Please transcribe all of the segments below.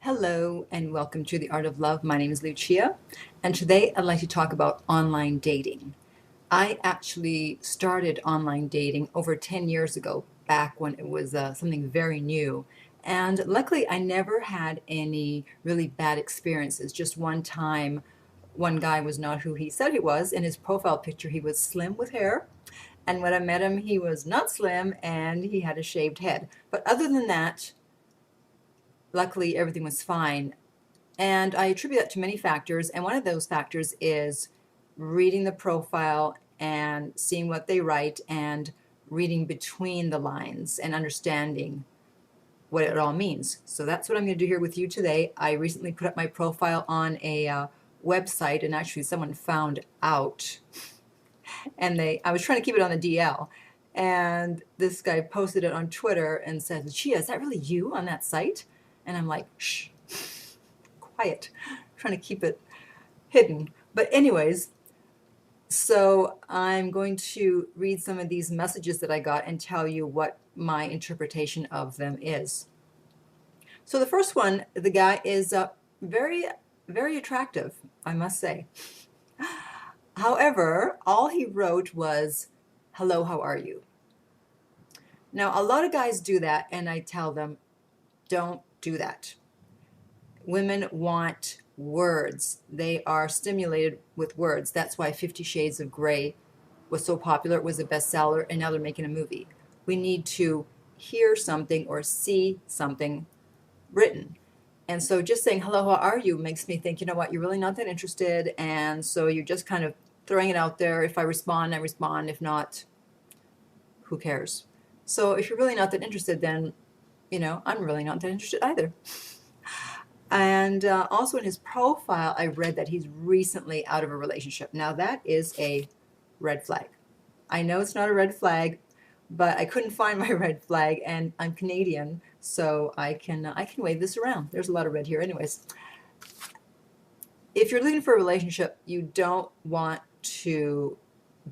Hello and welcome to The Art of Love. My name is Lucia, and today I'd like to talk about online dating. I actually started online dating over 10 years ago, back when it was something very new. And luckily, I never had any really bad experiences. Just one time, one guy was not who he said he was. In his profile picture, he was slim with hair. And when I met him, he was not slim and he had a shaved head. But other than that, luckily, everything was fine. And I attribute that to many factors. And one of those factors is reading the profile and seeing what they write and reading between the lines and understanding what it all means. So that's what I'm going to do here with you today. I recently put up my profile on a website, and actually someone found out, and I was trying to keep it on the DL, and this guy posted it on Twitter and said, "Chia, is that really you on that site?" And I'm like, shh, quiet, trying to keep it hidden. But anyways, so I'm going to read some of these messages that I got and tell you what my interpretation of them is. So the first one, the guy is very, very attractive, I must say. However, all he wrote was, "Hello, how are you?" Now, a lot of guys do that, and I tell them, don't do that. Women want words. They are stimulated with words. That's why 50 Shades of Grey was so popular. It was a bestseller, and now they're making a movie. We need to hear something or see something written. And so just saying, "Hello, how are you?" makes me think, you know what, you're really not that interested. And so you're just kind of throwing it out there. If I respond, I respond. If not, who cares? So if you're really not that interested, then, I'm really not that interested either. And also in his profile, I read that he's recently out of a relationship. Now that is a red flag. I know it's not a red flag, but I couldn't find my red flag, and I'm Canadian, so I can wave this around. There's a lot of red here, anyways. If you're looking for a relationship, you don't want to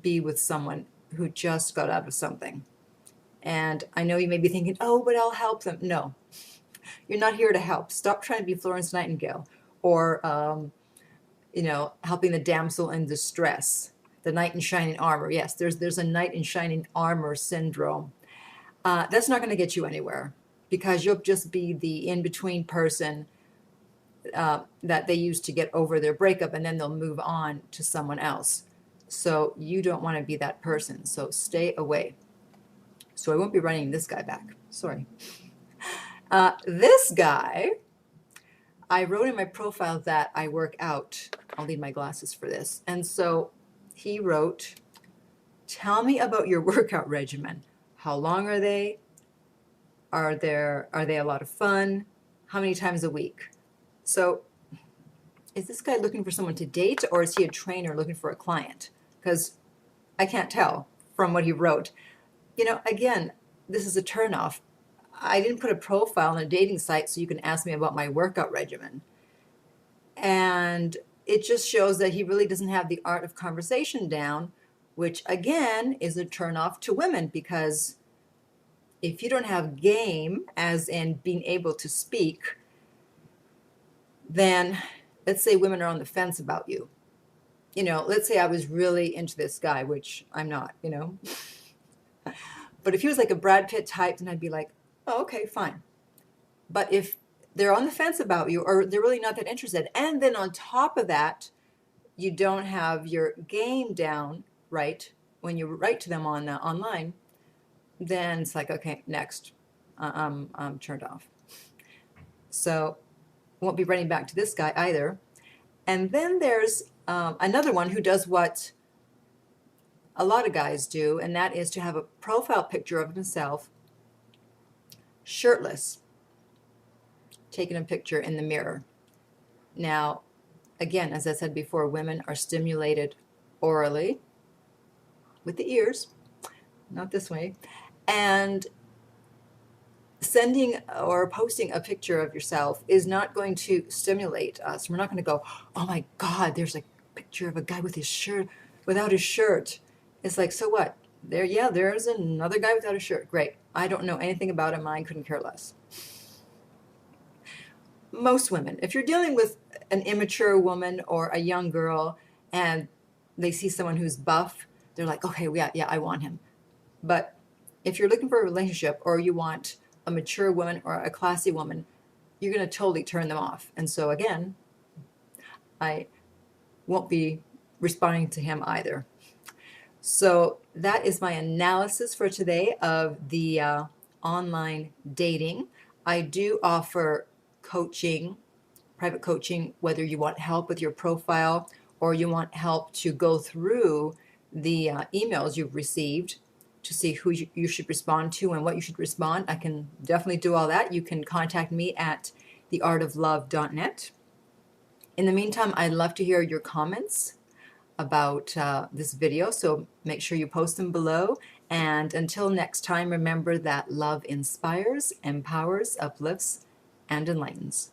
be with someone who just got out of something. And I know you may be thinking, "Oh, but I'll help them." No, you're not here to help. Stop trying to be Florence Nightingale or, helping the damsel in distress, the knight in shining armor. Yes, there's a knight in shining armor syndrome. That's not going to get you anywhere because you'll just be the in-between person that they use to get over their breakup, and then they'll move on to someone else. So you don't want to be that person. So stay away. So I won't be running this guy back. Sorry. This guy, I wrote in my profile that I work out. I'll need my glasses for this. And so he wrote, "Tell me about your workout regimen. How long are they? Are they a lot of fun? How many times a week?" So is this guy looking for someone to date, or is he a trainer looking for a client? Because I can't tell from what he wrote. Again, this is a turnoff. I didn't put a profile on a dating site so you can ask me about my workout regimen. And it just shows that he really doesn't have the art of conversation down, which again is a turnoff to women, because if you don't have game, as in being able to speak, then let's say women are on the fence about you. Let's say I was really into this guy, which I'm not, But if he was like a Brad Pitt type, then I'd be like, "Oh, okay, fine." But if they're on the fence about you, or they're really not that interested, and then on top of that, you don't have your game down right when you write to them on online, then it's like, okay, next. I'm turned off. So won't be running back to this guy either. And then there's another one who does what a lot of guys do, and that is to have a profile picture of himself shirtless, taking a picture in the mirror. Now, again, as I said before, women are stimulated orally with the ears, not this way, and sending or posting a picture of yourself is not going to stimulate us. We're not going to go, "Oh my God, there's a picture of a guy with his shirt, without his shirt." It's like, so what? There's another guy without a shirt. Great. I don't know anything about him. I couldn't care less. most women, if you're dealing with an immature woman or a young girl and they see someone who's buff, they're like, okay, yeah, I want him. But if you're looking for a relationship or you want a mature woman or a classy woman, you're going to totally turn them off. And so, again, I won't be responding to him either. So, that is my analysis for today of the online dating. I do offer coaching, private coaching, whether you want help with your profile or you want help to go through the emails you've received to see who you should respond to and what you should respond. I can definitely do all that. You can contact me at theartoflove.net. In the meantime, I'd love to hear your comments about this video, so make sure you post them below. And until next time, remember that love inspires, empowers, uplifts, and enlightens.